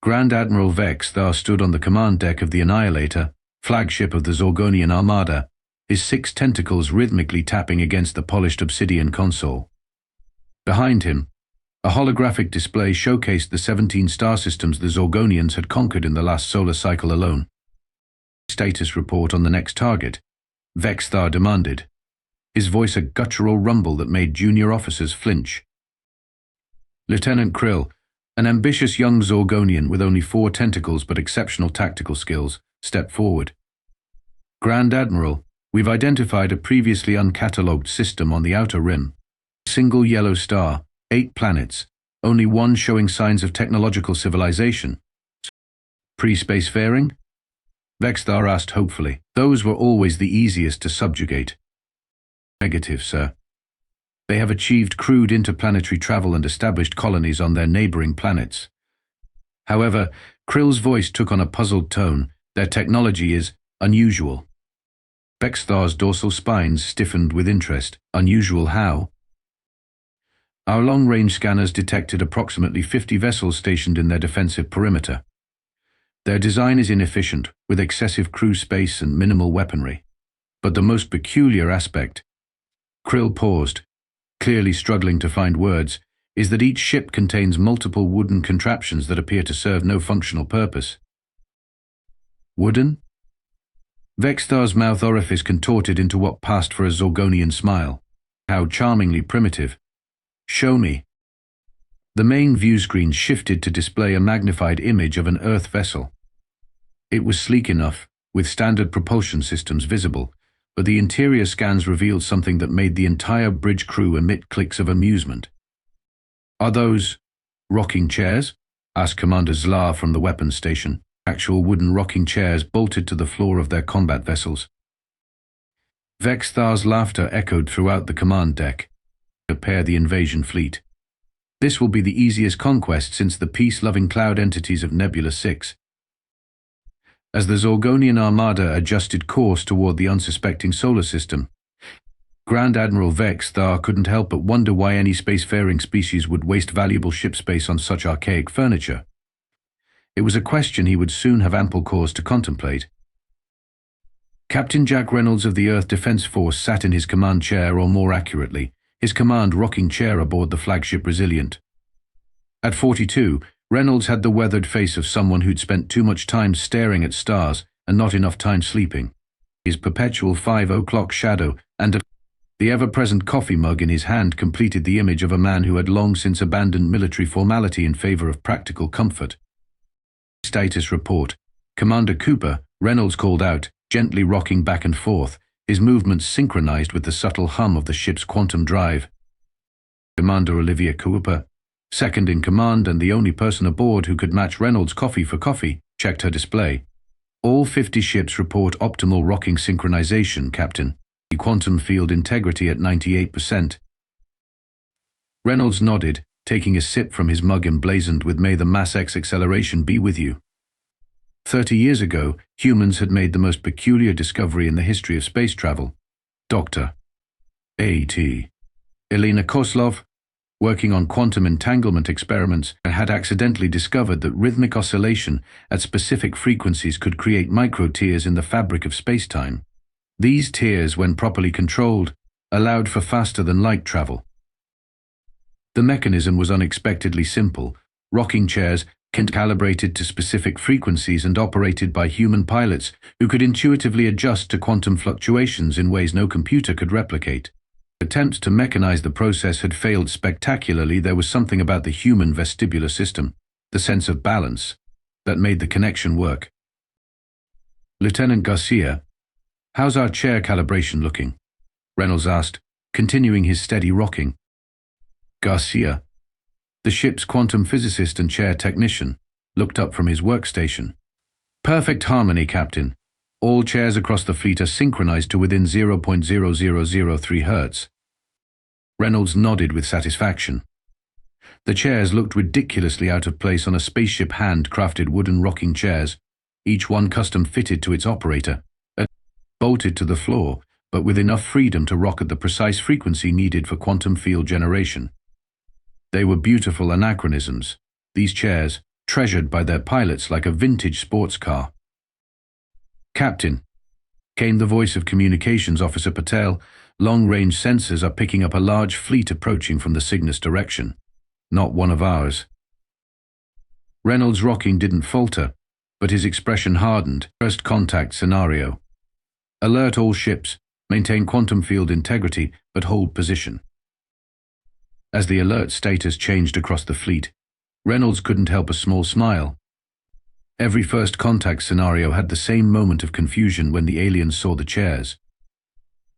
Grand Admiral Vex'thar stood on the command deck of the Annihilator, flagship of the Zorgonian Armada, his 6 tentacles rhythmically tapping against the polished obsidian console. Behind him, a holographic display showcased the 17 star systems the Zorgonians had conquered in the last solar cycle alone. Status report on the next target, Vex'thar demanded, his voice a guttural rumble that made junior officers flinch. Lieutenant Krill, an ambitious young Zorgonian with only 4 tentacles but exceptional tactical skills, stepped forward. Grand Admiral, we've identified a previously uncatalogued system on the outer rim. Single yellow star, 8 planets, only one showing signs of technological civilization. Pre-spacefaring? Vex'thar asked hopefully. Those were always the easiest to subjugate. Negative, sir. They have achieved crude interplanetary travel and established colonies on their neighboring planets. However, Krill's voice took on a puzzled tone. Their technology is unusual. Vex'thar's dorsal spines stiffened with interest. Unusual how? Our long-range scanners detected approximately 50 vessels stationed in their defensive perimeter. Their design is inefficient, with excessive crew space and minimal weaponry. But the most peculiar aspect, Krill paused, clearly struggling to find words, is that each ship contains multiple wooden contraptions that appear to serve no functional purpose. Wooden? Vex'thar's mouth orifice contorted into what passed for a Zorgonian smile. How charmingly primitive. Show me. The main view screen shifted to display a magnified image of an Earth vessel. It was sleek enough, with standard propulsion systems visible, but the interior scans revealed something that made the entire bridge crew emit clicks of amusement. Are those rocking chairs? Asked Commander Zlar from the weapons station. Actual wooden rocking chairs bolted to the floor of their combat vessels. Vex'thar's laughter echoed throughout the command deck. Prepare the invasion fleet. This will be the easiest conquest since the peace-loving cloud entities of Nebula 6. As the Zorgonian Armada adjusted course toward the unsuspecting solar system, Grand Admiral Vex'thar couldn't help but wonder why any spacefaring species would waste valuable ship space on such archaic furniture. It was a question he would soon have ample cause to contemplate. Captain Jack Reynolds of the Earth Defense Force sat in his command chair, or more accurately, his command rocking chair aboard the flagship Resilient. At 42, Reynolds had the weathered face of someone who'd spent too much time staring at stars and not enough time sleeping. His perpetual 5 o'clock shadow and the ever-present coffee mug in his hand completed the image of a man who had long since abandoned military formality in favor of practical comfort. Status report. Commander Cooper, Reynolds called out, gently rocking back and forth, his movements synchronized with the subtle hum of the ship's quantum drive. Commander Olivia Cooper, second in command and the only person aboard who could match Reynolds' coffee for coffee, checked her display. All 50 ships report optimal rocking synchronization, Captain. Quantum field integrity at 98%. Reynolds nodded, taking a sip from his mug emblazoned with "May the Mass X acceleration be with you." 30 years ago, humans had made the most peculiar discovery in the history of space travel. Dr. A.T. Elena Koslov, working on quantum entanglement experiments, had accidentally discovered that rhythmic oscillation at specific frequencies could create micro-tears in the fabric of spacetime. These tears, when properly controlled, allowed for faster-than-light travel. The mechanism was unexpectedly simple. Rocking chairs, calibrated to specific frequencies and operated by human pilots who could intuitively adjust to quantum fluctuations in ways no computer could replicate. Attempts to mechanize the process had failed spectacularly. There was something about the human vestibular system, the sense of balance, that made the connection work. Lieutenant Garcia, how's our chair calibration looking? Reynolds asked, continuing his steady rocking. Garcia, the ship's quantum physicist and chair technician, looked up from his workstation. Perfect harmony, Captain. All chairs across the fleet are synchronized to within 0.0003 Hz. Reynolds nodded with satisfaction. The chairs looked ridiculously out of place on a spaceship hand-crafted wooden rocking chairs, each one custom-fitted to its operator, bolted to the floor, but with enough freedom to rock at the precise frequency needed for quantum field generation. They were beautiful anachronisms, these chairs, treasured by their pilots like a vintage sports car. "Captain," came the voice of Communications Officer Patel, "long-range sensors are picking up a large fleet approaching from the Cygnus direction. Not one of ours." Reynolds' rocking didn't falter, but his expression hardened. "First contact scenario. Alert all ships. Maintain quantum field integrity, but hold position." As the alert status changed across the fleet, Reynolds couldn't help a small smile. Every first contact scenario had the same moment of confusion when the aliens saw the chairs.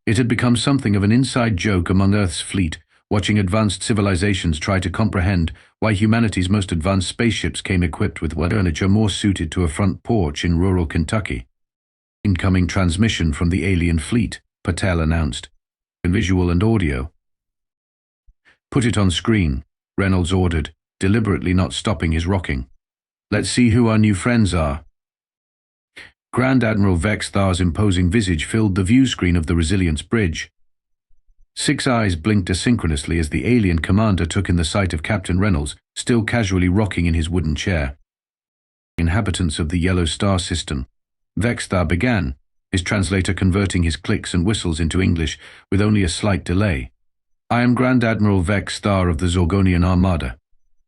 It had become something of an inside joke among Earth's fleet, watching advanced civilizations try to comprehend why humanity's most advanced spaceships came equipped with furniture more suited to a front porch in rural Kentucky. "Incoming transmission from the alien fleet," Patel announced. "In visual and audio." "Put it on screen," Reynolds ordered, deliberately not stopping his rocking. "Let's see who our new friends are." Grand Admiral Vex'thar's imposing visage filled the view screen of the Resilience bridge. 6 eyes blinked asynchronously as the alien commander took in the sight of Captain Reynolds, still casually rocking in his wooden chair. "Inhabitants of the Yellow Star system," Vex'thar began, his translator converting his clicks and whistles into English with only a slight delay. "I am Grand Admiral Vex'thar of the Zorgonian Armada.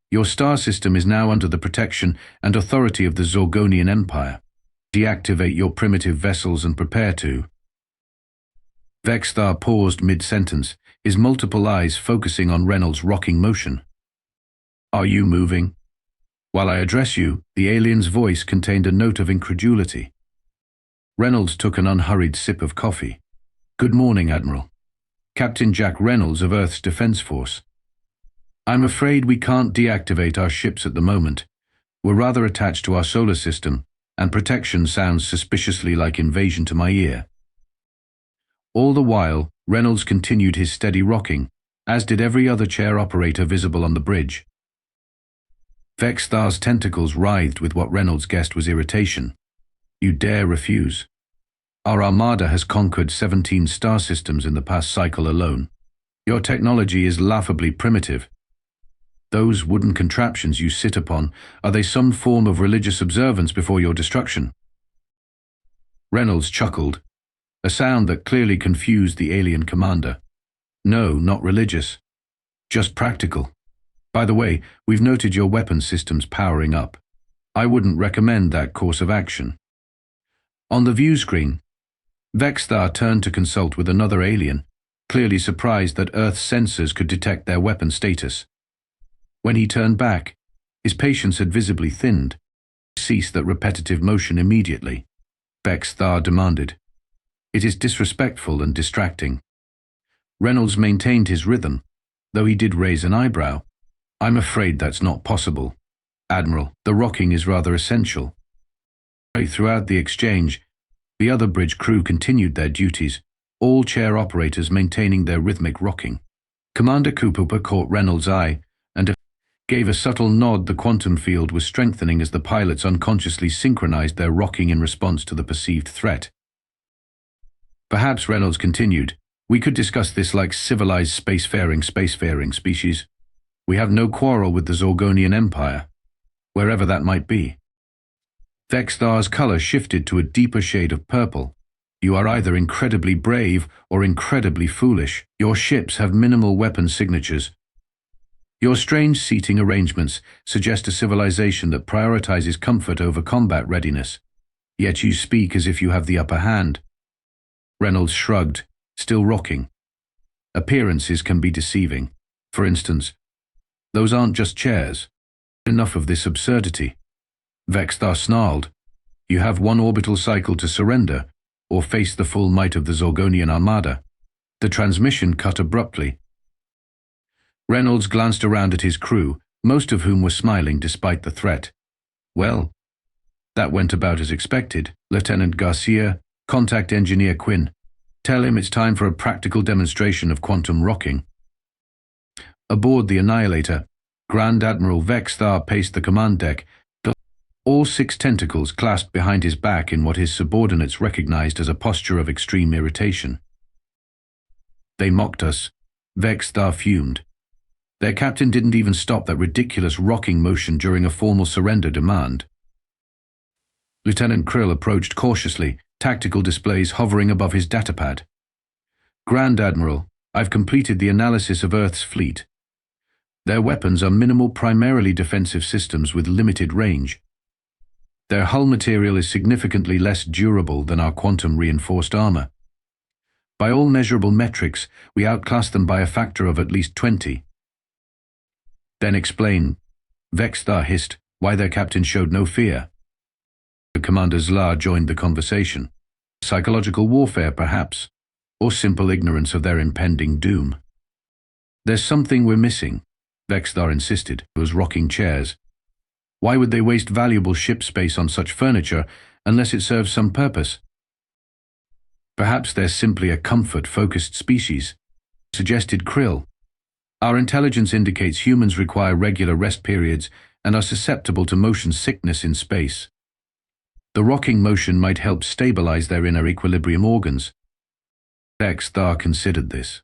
Your star system is now under the protection and authority of the Zorgonian Empire. Deactivate your primitive vessels and prepare to—" Vex'thar paused mid-sentence, his multiple eyes focusing on Reynolds' rocking motion. "Are you moving?" "While I address you," the alien's voice contained a note of incredulity. Reynolds took an unhurried sip of coffee. "Good morning, Admiral. Captain Jack Reynolds of Earth's Defense Force. I'm afraid we can't deactivate our ships at the moment. We're rather attached to our solar system, and protection sounds suspiciously like invasion to my ear." All the while, Reynolds continued his steady rocking, as did every other chair operator visible on the bridge. Vex'thar's tentacles writhed with what Reynolds guessed was irritation. "You dare refuse? Our Armada has conquered 17 star systems in the past cycle alone. Your technology is laughably primitive. Those wooden contraptions you sit upon, are they some form of religious observance before your destruction?" Reynolds chuckled, a sound that clearly confused the alien commander. "No, not religious. Just practical. By the way, we've noted your weapon systems powering up. I wouldn't recommend that course of action." On the view screen, Vex'thar turned to consult with another alien, clearly surprised that Earth's sensors could detect their weapon status. When he turned back, his patience had visibly thinned. "Cease that repetitive motion immediately," Vex'thar demanded. "It is disrespectful and distracting." Reynolds maintained his rhythm, though he did raise an eyebrow. "I'm afraid that's not possible, Admiral. The rocking is rather essential." Throughout the exchange, the other bridge crew continued their duties, all chair operators maintaining their rhythmic rocking. Commander Cooper caught Reynolds' eye and gave a subtle nod. The quantum field was strengthening as the pilots unconsciously synchronized their rocking in response to the perceived threat. "Perhaps," Reynolds continued, "we could discuss this like civilized spacefaring species. We have no quarrel with the Zorgonian Empire, wherever that might be." Vex'thar's color shifted to a deeper shade of purple. "You are either incredibly brave or incredibly foolish. Your ships have minimal weapon signatures. Your strange seating arrangements suggest a civilization that prioritizes comfort over combat readiness. Yet you speak as if you have the upper hand." Reynolds shrugged, still rocking. "Appearances can be deceiving. For instance, those aren't just chairs." "Enough of this absurdity." Vex'thar snarled. "You have one orbital cycle to surrender, or face the full might of the Zorgonian Armada." The transmission cut abruptly. Reynolds glanced around at his crew, most of whom were smiling despite the threat. "Well, that went about as expected. Lieutenant Garcia, contact Engineer Quinn. Tell him it's time for a practical demonstration of quantum rocking." Aboard the Annihilator, Grand Admiral Vex'thar paced the command deck, all 6 tentacles clasped behind his back in what his subordinates recognized as a posture of extreme irritation. "They mocked us," Vex'thar fumed. Their captain didn't even stop that ridiculous rocking motion during a formal surrender demand. Lieutenant Krill approached cautiously, tactical displays hovering above his datapad. Grand Admiral, I've completed the analysis of Earth's fleet. Their weapons are minimal, primarily defensive systems with limited range. Their hull material is significantly less durable than our quantum-reinforced armor. By all measurable metrics, we outclass them by a factor of at least 20. Then explain, Vex'thar hissed, why their captain showed no fear. The Commander Zlar joined the conversation. Psychological warfare, perhaps, or simple ignorance of their impending doom. There's something we're missing, Vex'thar insisted. It was rocking chairs. Why would they waste valuable ship space on such furniture unless it serves some purpose? Perhaps they're simply a comfort-focused species, suggested Krill. Our intelligence indicates humans require regular rest periods and are susceptible to motion sickness in space. The rocking motion might help stabilize their inner equilibrium organs. Vex'thar considered this.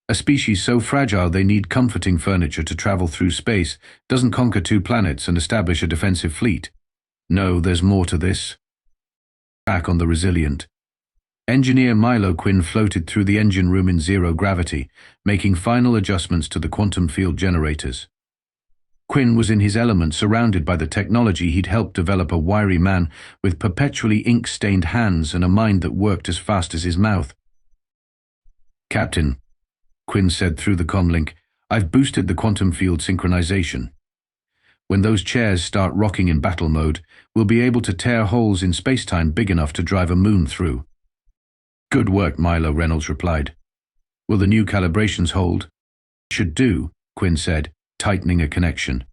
A species so fragile they need comforting furniture to travel through space doesn't conquer 2 planets and establish a defensive fleet. No, there's more to this. Back on the Resilient, Engineer Milo Quinn floated through the engine room in zero gravity, making final adjustments to the quantum field generators. Quinn was in his element, surrounded by the technology he'd helped develop, a wiry man with perpetually ink-stained hands and a mind that worked as fast as his mouth. Captain, Quinn said through the comlink, I've boosted the quantum field synchronization. When those chairs start rocking in battle mode, we'll be able to tear holes in spacetime big enough to drive a moon through. Good work, Milo, Reynolds replied. Will the new calibrations hold? Should do, Quinn said, tightening a connection.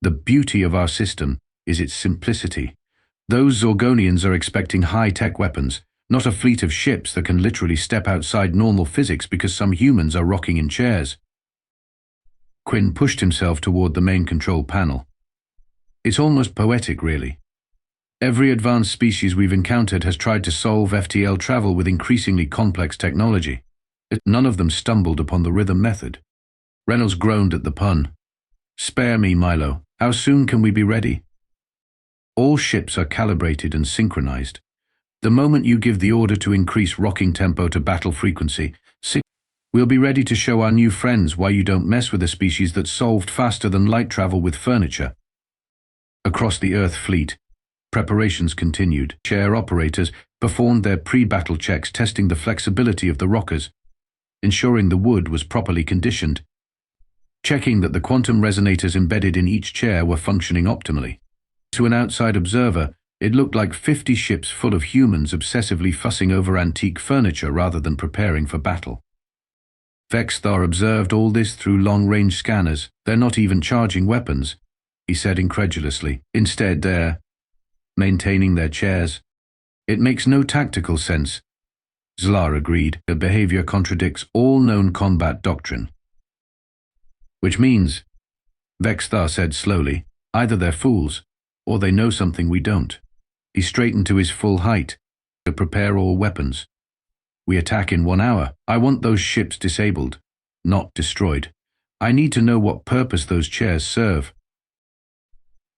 The beauty of our system is its simplicity. Those Zorgonians are expecting high-tech weapons, not a fleet of ships that can literally step outside normal physics because some humans are rocking in chairs. Quinn pushed himself toward the main control panel. It's almost poetic, really. Every advanced species we've encountered has tried to solve FTL travel with increasingly complex technology. None of them stumbled upon the rhythm method. Reynolds groaned at the pun. Spare me, Milo. How soon can we be ready? All ships are calibrated and synchronized. The moment you give the order to increase rocking tempo to battle frequency, we'll be ready to show our new friends why you don't mess with a species that solved faster than light travel with furniture. Across the Earth fleet, preparations continued. Chair operators performed their pre-battle checks, testing the flexibility of the rockers, ensuring the wood was properly conditioned, checking that the quantum resonators embedded in each chair were functioning optimally. To an outside observer, it looked like 50 ships full of humans obsessively fussing over antique furniture rather than preparing for battle. Vex'thar observed all this through long-range scanners. They're not even charging weapons, he said incredulously. Instead, they're maintaining their chairs. It makes no tactical sense. Zlar agreed. The behavior contradicts all known combat doctrine. Which means, Vex'thar said slowly, either they're fools, or they know something we don't. He straightened to his full height, to prepare all weapons. We attack in 1 hour. I want those ships disabled, not destroyed. I need to know what purpose those chairs serve.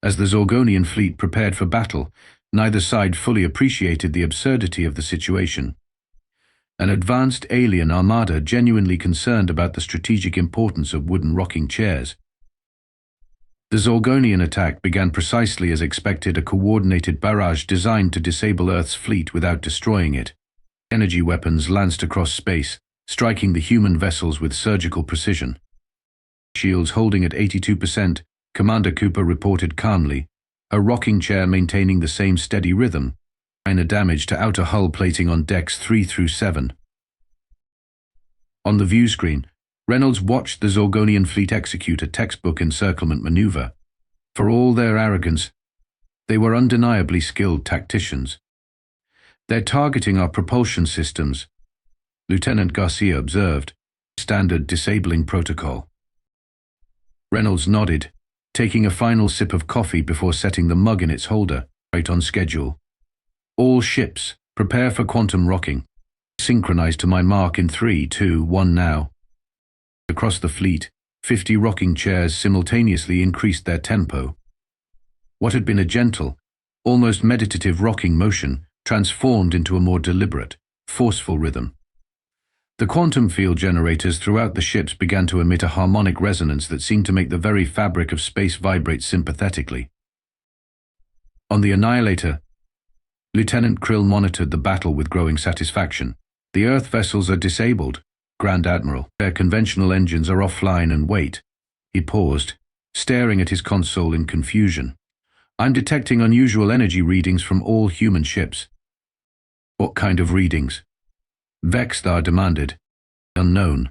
As the Zorgonian fleet prepared for battle, neither side fully appreciated the absurdity of the situation. An advanced alien armada genuinely concerned about the strategic importance of wooden rocking chairs. The Zorgonian attack began precisely as expected, a coordinated barrage designed to disable Earth's fleet without destroying it. Energy weapons lanced across space, striking the human vessels with surgical precision. Shields holding at 82%, Commander Cooper reported calmly, her rocking chair maintaining the same steady rhythm. Minor damage to outer hull plating on decks 3 through 7. On the view screen, Reynolds watched the Zorgonian fleet execute a textbook encirclement maneuver. For all their arrogance, they were undeniably skilled tacticians. They're targeting our propulsion systems, Lieutenant Garcia observed. Standard disabling protocol. Reynolds nodded, taking a final sip of coffee before setting the mug in its holder. Right on schedule. All ships, prepare for quantum rocking. Synchronize to my mark in 3, 2, 1 now. Across the fleet, 50 rocking chairs simultaneously increased their tempo. What had been a gentle, almost meditative rocking motion transformed into a more deliberate, forceful rhythm. The quantum field generators throughout the ships began to emit a harmonic resonance that seemed to make the very fabric of space vibrate sympathetically. On the Annihilator, Lieutenant Krill monitored the battle with growing satisfaction. "The Earth vessels are disabled, Grand Admiral. Their conventional engines are offline and wait." He paused, staring at his console in confusion. "I'm detecting unusual energy readings from all human ships." "What kind of readings?" Vex'thar demanded. "Unknown.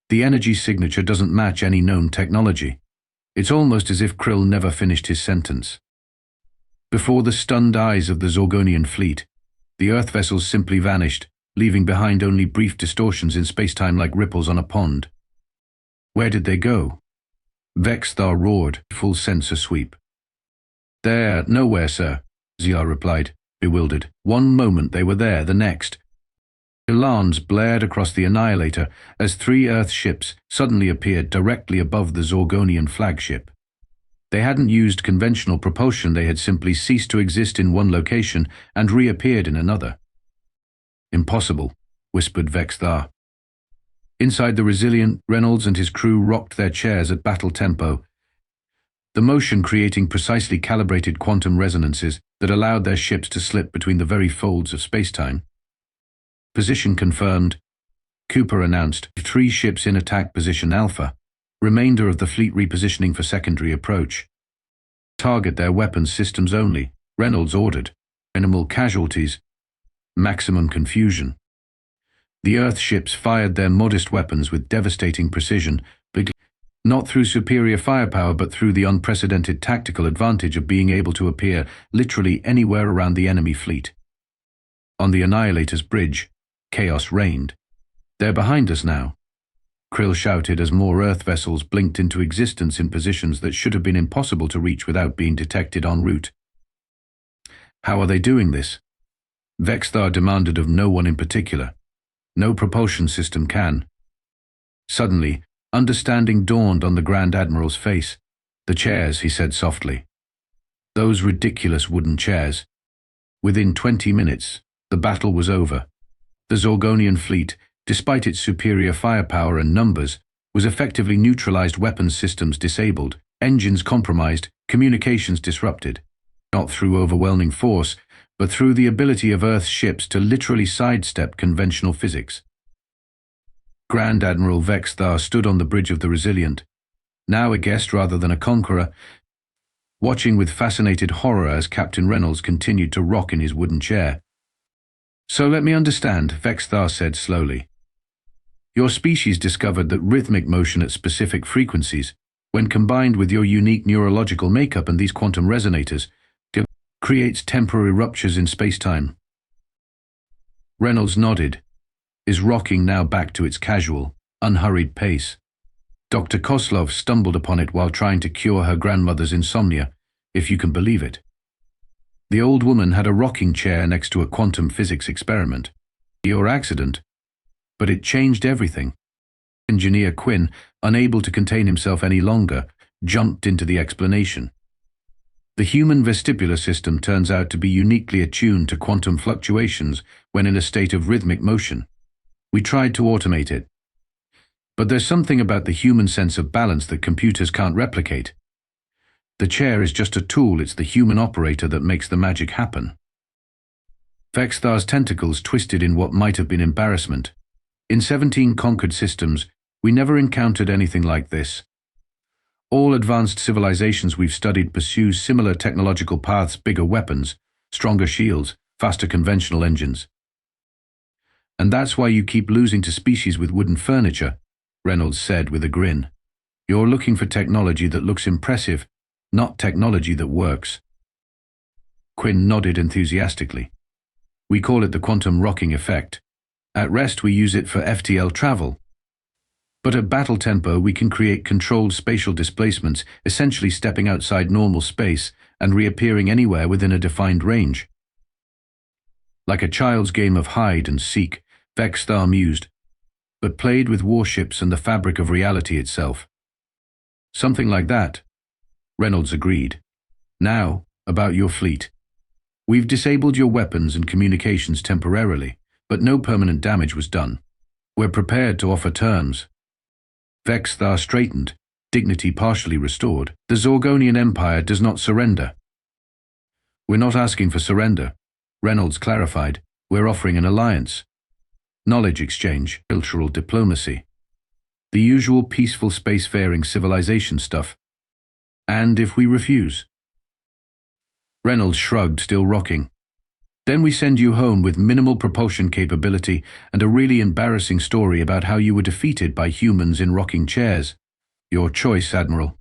The energy signature doesn't match any known technology." It's almost as if Krill never finished his sentence. Before the stunned eyes of the Zorgonian fleet, the Earth vessels simply vanished, leaving behind only brief distortions in spacetime like ripples on a pond. "Where did they go?" Vex'thar roared, full sensor sweep. "They're nowhere, sir," Ziar replied, bewildered. "One moment they were there, the next." Alarms blared across the Annihilator as 3 Earth ships suddenly appeared directly above the Zorgonian flagship. They hadn't used conventional propulsion, they had simply ceased to exist in one location and reappeared in another. "Impossible," whispered Vex'thar. Inside the Resilient, Reynolds and his crew rocked their chairs at battle tempo, the motion creating precisely calibrated quantum resonances that allowed their ships to slip between the very folds of spacetime. "Position confirmed," Cooper announced. 3 ships in attack position Alpha. Remainder of the fleet repositioning for secondary approach. "Target their weapons systems only," Reynolds ordered. "Minimal casualties. Maximum confusion." The Earth ships fired their modest weapons with devastating precision, not through superior firepower but through the unprecedented tactical advantage of being able to appear literally anywhere around the enemy fleet. On the Annihilator's bridge, chaos reigned. "They're behind us now," Krill shouted as more Earth vessels blinked into existence in positions that should have been impossible to reach without being detected en route. "How are they doing this?" Vex'thar demanded of no one in particular. "No propulsion system can." Suddenly, understanding dawned on the Grand Admiral's face. "The chairs," he said softly. "Those ridiculous wooden chairs." Within 20 minutes, the battle was over. The Zorgonian fleet, despite its superior firepower and numbers, was effectively neutralized, weapons systems disabled, engines compromised, communications disrupted. Not through overwhelming force, but through the ability of Earth's ships to literally sidestep conventional physics. Grand Admiral Vex'thar stood on the bridge of the Resilient, now a guest rather than a conqueror, watching with fascinated horror as Captain Reynolds continued to rock in his wooden chair. "So let me understand," Vex'thar said slowly. "Your species discovered that rhythmic motion at specific frequencies, when combined with your unique neurological makeup and these quantum resonators, creates temporary ruptures in spacetime." Reynolds nodded, his rocking now back to its casual, unhurried pace. "Dr. Koslov stumbled upon it while trying to cure her grandmother's insomnia, if you can believe it. The old woman had a rocking chair next to a quantum physics experiment. Your accident. But it changed everything." Engineer Quinn, unable to contain himself any longer, jumped into the explanation. "The human vestibular system turns out to be uniquely attuned to quantum fluctuations when in a state of rhythmic motion. We tried to automate it. But there's something about the human sense of balance that computers can't replicate. The chair is just a tool, it's the human operator that makes the magic happen." Vex'thar's tentacles twisted in what might have been embarrassment. "In 17 conquered systems, we never encountered anything like this. All advanced civilizations we've studied pursue similar technological paths: bigger weapons, stronger shields, faster conventional engines. And that's why you keep losing to species with wooden furniture," Reynolds said with a grin. "You're looking for technology that looks impressive, not technology that works." Quinn nodded enthusiastically. "We call it the quantum rocking effect. At rest we use it for FTL travel. But at battle tempo we can create controlled spatial displacements, essentially stepping outside normal space and reappearing anywhere within a defined range." "Like a child's game of hide and seek," Vex'thar mused, "but played with warships and the fabric of reality itself." Something like that. Reynolds agreed. Now, about your fleet. We've disabled your weapons and communications temporarily, but no permanent damage was done. We're prepared to offer terms. Vex'thar straightened, dignity partially restored. The Zorgonian Empire does not surrender. We're not asking for surrender, Reynolds clarified. We're offering an alliance. Knowledge exchange, cultural diplomacy. The usual peaceful spacefaring civilization stuff. And if we refuse? Reynolds shrugged, still rocking. Then we send you home with minimal propulsion capability and a really embarrassing story about how you were defeated by humans in rocking chairs. Your choice, Admiral.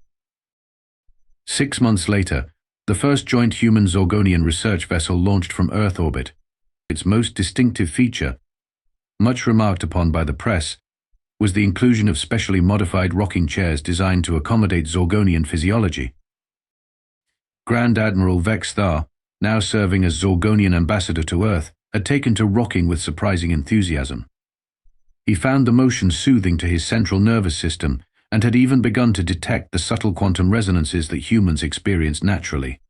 6 months later, the first joint human Zorgonian research vessel launched from Earth orbit. Its most distinctive feature, much remarked upon by the press, was the inclusion of specially modified rocking chairs designed to accommodate Zorgonian physiology. Grand Admiral Vex'thar, now serving as Zorgonian ambassador to Earth, had taken to rocking with surprising enthusiasm. He found the motion soothing to his central nervous system and had even begun to detect the subtle quantum resonances that humans experience naturally.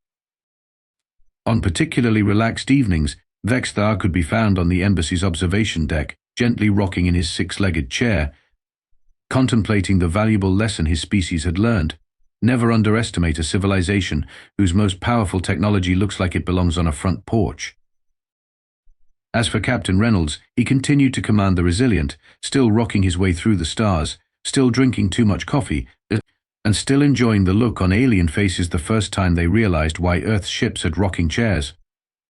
On particularly relaxed evenings, Vex'thar could be found on the embassy's observation deck, gently rocking in his 6-legged chair, contemplating the valuable lesson his species had learned. Never underestimate a civilization whose most powerful technology looks like it belongs on a front porch. As for Captain Reynolds, he continued to command the Resilient, still rocking his way through the stars, still drinking too much coffee, and still enjoying the look on alien faces the first time they realized why Earth's ships had rocking chairs.